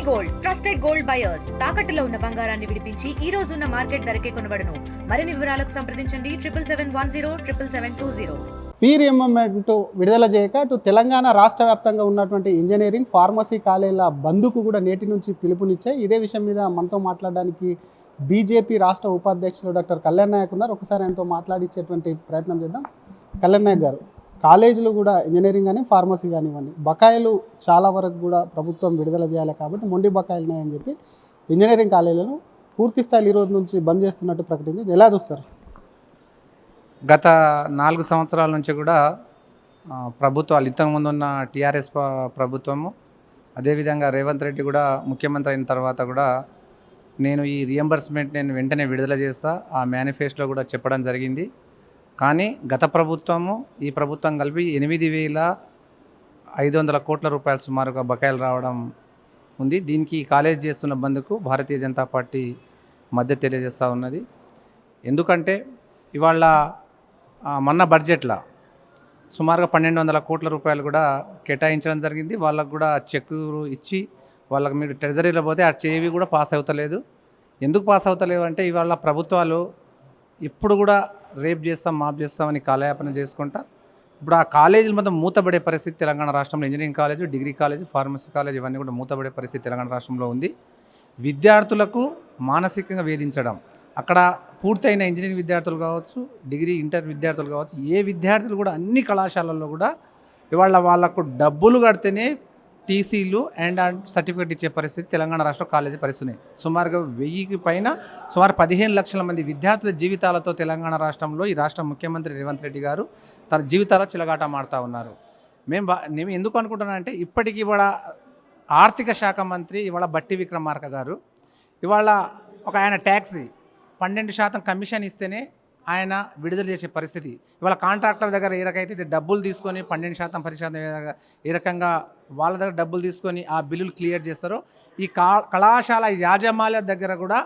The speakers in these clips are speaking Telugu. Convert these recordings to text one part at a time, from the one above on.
గోల్డ్ ట్రస్టెడ్ గోల్డ్ బయర్స్ తాకట్టులో ఉన్న బంగారాన్ని విడిపించి ఈ రోజు ఉన్న మార్కెట్ ధరకే కొనబడును. మరిన్ని వివరాలకు సంప్రదించండి 7771077720. ఫీ రియంబర్స్మెంట్ విడుదల చేయక అటు తెలంగాణ రాష్ట్ర వ్యాప్తంగా ఉన్నటువంటి ఇంజనీరింగ్ ఫార్మసీ కాలేజీల బంద్కు కూడా నేటి నుంచి పిలుపునిచ్చాయి. ఇదే విషయం మీద మనతో మాట్లాడడానికి బీజేపీ రాష్ట్ర ఉపాధ్యక్షులు డాక్టర్ కళ్యాణ్ నాయక్ ఉన్నారు. ఒకసారి ఆయనతో మాట్లాడించేటువంటి ప్రయత్నం చేద్దాం. కళ్యాణ్ నాయక్ గారు, కాలేజీలు కూడా ఇంజనీరింగ్ కానీ ఫార్మసీ కానివ్వండి, బకాయిలు చాలా వరకు కూడా ప్రభుత్వం విడుదల చేయాలి కాబట్టి మొండి బకాయిలు ఉన్నాయని చెప్పి ఇంజనీరింగ్ కాలేజీలను పూర్తి స్థాయిలో ఈ రోజు నుంచి బంద్ చేస్తున్నట్టు ప్రకటించింది. ఎలా చూస్తారు? గత 4 సంవత్సరాల నుంచి కూడా ప్రభుత్వాలు ఇంతకుముందు ఉన్న టీఆర్ఎస్ ప్రభుత్వము, అదేవిధంగా రేవంత్ రెడ్డి కూడా ముఖ్యమంత్రి అయిన తర్వాత కూడా నేను ఈ రియంబర్స్మెంట్ వెంటనే విడుదల చేస్తా, ఆ మేనిఫెస్టోలో కూడా చెప్పడం జరిగింది. కానీ గత ప్రభుత్వము ఈ ప్రభుత్వం కలిపి 8,500 కోట్ల రూపాయలు సుమారుగా బకాయిలు రావడం ఉంది. దీనికి కాలేజ్ చేస్తున్న బంద్కు భారతీయ జనతా పార్టీ మద్దతు తెలియజేస్తూ ఉన్నది. ఎందుకంటే ఇవాళ మొన్న బడ్జెట్లో సుమారుగా 1,200 కోట్ల రూపాయలు కూడా కేటాయించడం జరిగింది. వాళ్ళకు కూడా చెక్కులు ఇచ్చి వాళ్ళకి మీరు ట్రెజరీలో పోతే ఆ చేవి కూడా పాస్ అవుతలేదు. ఎందుకు పాస్ అవుతలేవు అంటే ఇవాళ ప్రభుత్వాలు ఇప్పుడు కూడా రేప్ చేస్తాం, మాఫ్ చేస్తామని కాలయాపన చేసుకుంటా ఇప్పుడు ఆ కాలేజీలు మొత్తం మూతపడే పరిస్థితి తెలంగాణ రాష్ట్రంలో. Engineering college, degree college, pharmacy college ఇవన్నీ కూడా మూతపడే పరిస్థితి తెలంగాణ రాష్ట్రంలో ఉంది. విద్యార్థులకు మానసికంగా వేధించడం, అక్కడ పూర్తయిన ఇంజనీరింగ్ విద్యార్థులు కావచ్చు, డిగ్రీ ఇంటర్ విద్యార్థులు కావచ్చు, ఏ విద్యార్థులు కూడా అన్ని కళాశాలల్లో కూడా ఇవాళ వాళ్ళకు డబ్బులు కడితేనే టీసీలు అండ్ సర్టిఫికేట్ ఇచ్చే పరిస్థితి తెలంగాణ రాష్ట్ర కాలేజీ పరిస్థితి. సుమారుగా 1000కి పైన సుమారు 15 లక్షల మంది విద్యార్థుల జీవితాలతో తెలంగాణ రాష్ట్రంలో ఈ రాష్ట్ర ముఖ్యమంత్రి రేవంత్ రెడ్డి గారు తన జీవితాల్లో చిలగాట మాడుతూ ఉన్నారు. నేను ఎందుకు అనుకుంటున్నానంటే ఇప్పటికీ ఇవాళ ఆర్థిక శాఖ మంత్రి ఇవాళ బట్టి విక్రమార్క గారు ఇవాళ ఆయన ట్యాక్సీ 12% కమిషన్ ఇస్తేనే ఆయన విడుదల చేసే పరిస్థితి. ఇవాళ కాంట్రాక్టర్ దగ్గర ఏ రకైతే డబ్బులు తీసుకొని 12%, 10% ఏ రకంగా వాళ్ళ దగ్గర డబ్బులు తీసుకొని ఆ బిల్లులు క్లియర్ చేస్తారో ఈ కళాశాల యాజమాన్య దగ్గర కూడా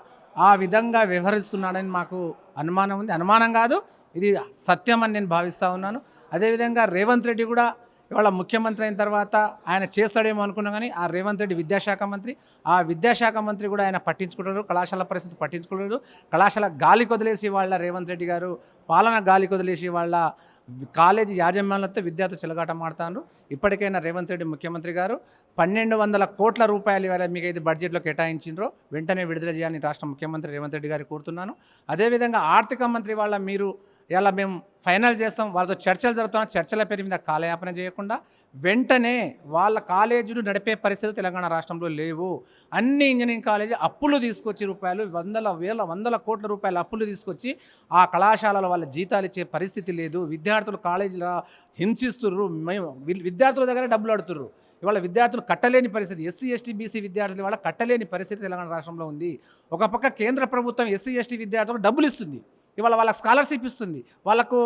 ఆ విధంగా వ్యవహరిస్తున్నాడని మాకు అనుమానం ఉంది. అనుమానం కాదు, ఇది సత్యం అని నేను భావిస్తూ ఉన్నాను. అదేవిధంగా రేవంత్ రెడ్డి కూడా ఇవాళ ముఖ్యమంత్రి అయిన తర్వాత ఆయన చేస్తాడేమో అనుకున్నాం, కానీ ఆ రేవంత్ రెడ్డి విద్యాశాఖ మంత్రి, ఆ విద్యాశాఖ మంత్రి కూడా ఆయన పట్టించుకుంటారు, కళాశాల పరిస్థితి పట్టించుకోలేదు. కళాశాల గాలి కొదిలేసి వాళ్ళ రేవంత్ రెడ్డి గారు పాలన గాలి కొదిలేసి వాళ్ళ కాలేజీ యాజమాన్యంతో విద్యార్థులు చెలగాట మాడుతారు. ఇప్పటికైనా రేవంత్ రెడ్డి ముఖ్యమంత్రి గారు 1,200 కోట్ల రూపాయలు ఇవాళ మీకు అయితే బడ్జెట్లో కేటాయించిండ్రో వెంటనే విడుదల చేయాలని రాష్ట్ర ముఖ్యమంత్రి రేవంత్ రెడ్డి గారికి కోరుతున్నాను. అదేవిధంగా ఆర్థిక మంత్రి వాళ్ళ మీరు ఇలా మేము ఫైనల్ చేస్తాం, వాళ్ళతో చర్చలు జరుపుతున్నాం, చర్చల పేరు మీద కాలయాపన చేయకుండా వెంటనే వాళ్ళ కాలేజీలు నడిపే పరిస్థితి తెలంగాణ రాష్ట్రంలో లేవు. అన్ని ఇంజనీరింగ్ కాలేజీ అప్పులు తీసుకొచ్చి రూపాయలు వందల కోట్ల రూపాయల అప్పులు తీసుకొచ్చి ఆ కళాశాలలో వాళ్ళ జీతాలు ఇచ్చే పరిస్థితి లేదు. విద్యార్థులు కాలేజీలో హింసిస్తుర్రు, మేము విద్యార్థుల దగ్గర డబ్బులు అడుగుతుర్రు. ఇవాళ విద్యార్థులు కట్టలేని పరిస్థితి, ఎస్సీ ఎస్టీ బీసీ విద్యార్థులు ఇవాళ కట్టలేని పరిస్థితి తెలంగాణ రాష్ట్రంలో ఉంది. ఒక పక్క కేంద్ర ప్రభుత్వం ఎస్సీ ఎస్టీ విద్యార్థులకు డబ్బులు ఇస్తుంది, ఇవాళ వాళ్ళకి స్కాలర్షిప్ ఇస్తుంది, వాళ్ళకు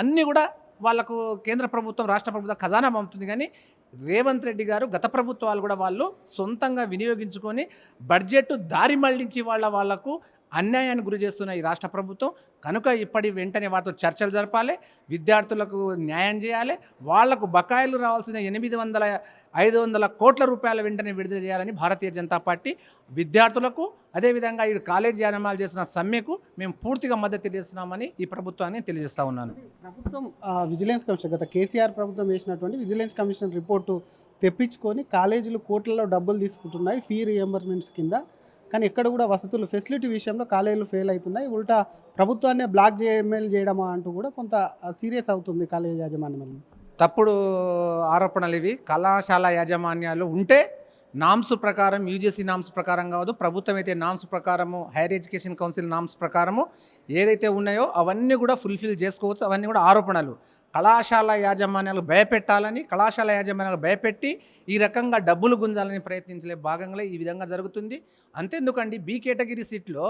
అన్నీ కూడా వాళ్ళకు కేంద్ర ప్రభుత్వం రాష్ట్ర ప్రభుత్వం ఖజానా పంపుతుంది. కానీ రేవంత్ రెడ్డి గారు గత ప్రభుత్వాలు కూడా వాళ్ళు సొంతంగా వినియోగించుకొని బడ్జెట్ దారి మళ్లించి వాళ్లకు అన్యాయాన్ని గురి చేస్తున్న ఈ రాష్ట్ర ప్రభుత్వం కనుక ఇప్పటి వెంటనే వాటితో చర్చలు జరపాలి, విద్యార్థులకు న్యాయం చేయాలి, వాళ్లకు బకాయిలు రావాల్సిన 800-500 కోట్ల రూపాయల వెంటనే విడుదల చేయాలని భారతీయ జనతా పార్టీ విద్యార్థులకు అదేవిధంగా ఈ కాలేజీ యాజమాన్యాలు చేస్తున్న సమ్మెకు మేము పూర్తిగా మద్దతు తెలియజేస్తున్నామని ఈ ప్రభుత్వాన్ని తెలియజేస్తూ ఉన్నాను. ప్రభుత్వం విజిలెన్స్ కమిషన్, గత కేసీఆర్ ప్రభుత్వం వేసినటువంటి విజిలెన్స్ కమిషన్ రిపోర్టు తెప్పించుకొని కాలేజీలు కోట్లలో డబ్బులు తీసుకుంటున్నాయి ఫీ రియంబర్స్మెంట్స్ కింద, కానీ ఎక్కడ కూడా వసతులు ఫెసిలిటీ విషయంలో కాలేజీలు ఫెయిల్ అవుతున్నాయి, ఉల్టా ప్రభుత్వాన్ని బ్లాక్ చేయడం అంటూ కూడా కొంత సీరియస్ అవుతుంది కాలేజీ యాజమాన్యం. తప్పుడు ఆరోపణలు ఇవి. కళాశాల యాజమాన్యాలు ఉంటే నామ్స్ ప్రకారం, యూజీసీ నామ్స్ ప్రకారం కాదు, ప్రభుత్వం అయితే నామ్స్ ప్రకారము, హైయర్ ఎడ్యుకేషన్ కౌన్సిల్ నామ్స్ ప్రకారము ఏదైతే ఉన్నాయో అవన్నీ కూడా ఫుల్ఫిల్ చేసుకోవచ్చు. అవన్నీ కూడా ఆరోపణలు. కళాశాల యాజమాన్యాలు భయపెట్టాలని, కళాశాల యాజమాన్యాలు భయపెట్టి ఈ రకంగా డబ్బులు గుంజాలని ప్రయత్నించలే భాగంగా ఈ విధంగా జరుగుతుంది. అంతేందుకండి, బి కేటగిరీ సీట్లో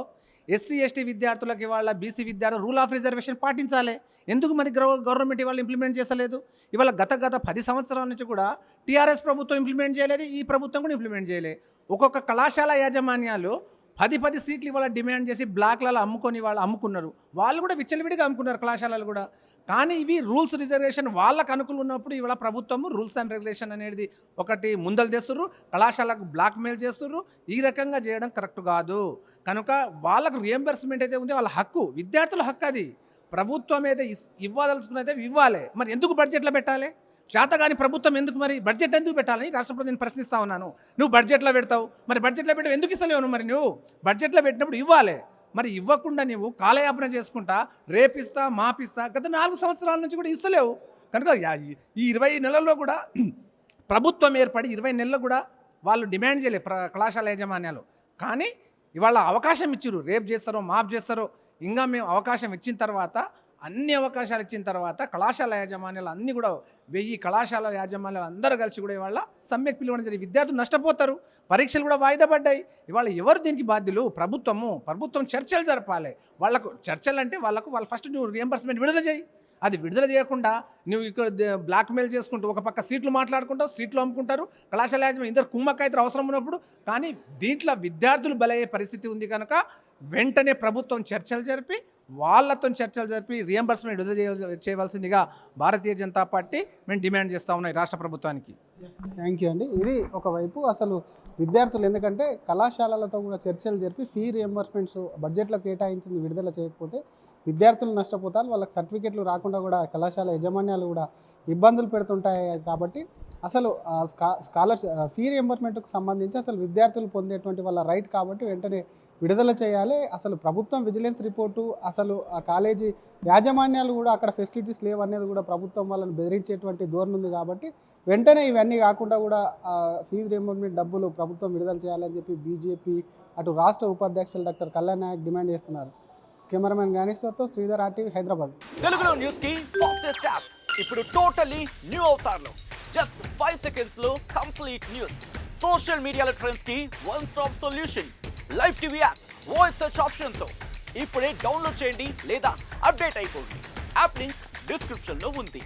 ఎస్సీ ఎస్టీ విద్యార్థులకు ఇవాళ బీసీ విద్యార్థులు రూల్ ఆఫ్ రిజర్వేషన్ పాటించాలి. ఎందుకు మరి గవర్నమెంట్ ఇవాళ ఇంప్లిమెంట్ చేస్తలేదు? ఇవాళ గత 10 సంవత్సరాల నుంచి కూడా టీఆర్ఎస్ ప్రభుత్వం ఇంప్లిమెంట్ చేయలేదు, ఈ ప్రభుత్వం కూడా ఇంప్లిమెంట్ చేయలేదు. ఒక్కొక్క కళాశాల యాజమాన్యాలు 10 సీట్లు ఇవాళ డిమాండ్ చేసి బ్లాక్లలో అమ్ముకొని వాళ్ళు అమ్ముకున్నారు. వాళ్ళు కూడా విచ్చలవిడిగా అమ్ముకున్నారు కళాశాలలు కూడా. కానీ ఇవి రూల్స్ రిజర్వేషన్ వాళ్ళకు అనుకూలం ఉన్నప్పుడు ఇవాళ ప్రభుత్వము రూల్స్ అండ్ రెగ్యులేషన్ అనేది ఒకటి ముందలు తెస్తుర్రు, కళాశాలకు బ్లాక్మెయిల్ చేస్తుర్రు. ఈ రకంగా చేయడం కరెక్ట్ కాదు. కనుక వాళ్ళకు రియంబర్స్మెంట్ అయితే ఉందో వాళ్ళ హక్కు, విద్యార్థుల హక్కు. అది ప్రభుత్వం అయితే ఇవ్వదలుచుకున్నైతే ఇవ్వాలి. మరి ఎందుకు బడ్జెట్లో పెట్టాలి? చేతగాని ప్రభుత్వం ఎందుకు మరి బడ్జెట్ ఎందుకు పెట్టాలని రాష్ట్రపతి నేను ప్రశ్నిస్తా ఉన్నాను. నువ్వు బడ్జెట్లో పెడతావు, మరి బడ్జెట్లో పెట్టి ఎందుకు ఇస్తలేవు? మరి నువ్వు బడ్జెట్లో పెట్టినప్పుడు ఇవ్వాలి. మరి ఇవ్వకుండా నువ్వు కాలయాపన చేసుకుంటా రేపిస్తా మాపిస్తా గత 4 సంవత్సరాల నుంచి కూడా ఇస్తలేవు. కనుక ఈ 20 నెలల్లో కూడా ప్రభుత్వం ఏర్పడి 20 నెలలు కూడా వాళ్ళు డిమాండ్ చేయలేదు కళాశాల యాజమాన్యాలు. కానీ ఇవాళ అవకాశం ఇచ్చిర్రు, రేపు చేస్తారో మాప్ చేస్తారో. ఇంకా మేము అవకాశం ఇచ్చిన తర్వాత, అన్ని అవకాశాలు ఇచ్చిన తర్వాత కళాశాల యాజమాన్యాలు అన్నీ కూడా 1000 కళాశాల యాజమాన్యాలు అందరూ కలిసి కూడా ఇవాళ సమ్మెకు పిలవడం జరిగింది. విద్యార్థులు నష్టపోతారు, పరీక్షలు కూడా వాయిదా పడ్డాయి. ఇవాళ ఎవరు దీనికి బాధ్యులు? ప్రభుత్వం చర్చలు జరపాలి. వాళ్ళకు చర్చలు అంటే వాళ్ళు ఫస్ట్ నువ్వు రియంబర్స్మెంట్ విడుదల చేయి. అది విడుదల చేయకుండా నువ్వు ఇక్కడ బ్లాక్మెయిల్ చేసుకుంటూ ఒక పక్క సీట్లు మాట్లాడుకుంటావు, సీట్లు అమ్ముకుంటారు. కళాశాల యాజమాన్యం ఇద్దరు కుమ్మక్కైతే అవసరం ఉన్నప్పుడు. కానీ దీంట్లో విద్యార్థులు బలయ్యే పరిస్థితి ఉంది. కనుక వెంటనే ప్రభుత్వం చర్చలు జరిపి వాళ్ళతో చర్చలు జరిపి రియంబర్స్మెంట్ విడుదల చేయవలసిందిగా భారతీయ జనతా పార్టీ మేము డిమాండ్ చేస్తూ ఉన్నాయి రాష్ట్ర ప్రభుత్వానికి. థ్యాంక్ యూ అండి. ఇది ఒకవైపు అసలు విద్యార్థులు, ఎందుకంటే కళాశాలలతో కూడా చర్చలు జరిపి ఫీ రియంబర్స్మెంట్స్ బడ్జెట్లో కేటాయించింది విడుదల చేయకపోతే విద్యార్థులు నష్టపోతారు. వాళ్ళకి సర్టిఫికెట్లు రాకుండా కూడా కళాశాల యాజమాన్యాలు కూడా ఇబ్బందులు పెడుతుంటాయి. కాబట్టి అసలు స్కాలర్షిప్ ఫీ రియంబర్స్మెంట్కు సంబంధించి అసలు విద్యార్థులు పొందేటువంటి వాళ్ళ రైట్ కాబట్టి వెంటనే విడుదల చేయాలి. అసలు ప్రభుత్వం విజిలెన్స్ రిపోర్టు, అసలు ఆ కాలేజీ యాజమాన్యాలు కూడా అక్కడ ఫెసిలిటీస్ లేవనేది కూడా ప్రభుత్వం వాళ్ళని బెదిరించేటువంటి ధోరణి ఉంది. కాబట్టి వెంటనే ఇవన్నీ కాకుండా కూడా ఫీజు రియంబర్స్మెంట్ డబ్బులు ప్రభుత్వం విడుదల చేయాలని చెప్పి బీజేపీ అటు రాష్ట్ర ఉపాధ్యక్షులు డాక్టర్ కళ్యాణ్ నాయక్ డిమాండ్ చేస్తున్నారు. కెమెరామెన్ గణేశ్వర్తో శ్రీధర్, RTV, హైదరాబాద్. తెలుగులో న్యూస్ కి ఫాస్టెస్ట్ యాప్ ఇప్పుడు టోటలీ న్యూ అవతార్లో. జస్ట్ 5 seconds లో కంప్లీట్ న్యూస్, సోషల్ మీడియాలో ట్రెండ్స్ కి one stop solution, live TV app, voice search option తో ఇప్పుడే డౌన్లోడ్ చేయండి లేదా అప్డేట్ అయిపోండి. యాప్ లింక్ డిస్క్రిప్షన్ లో ఉంది.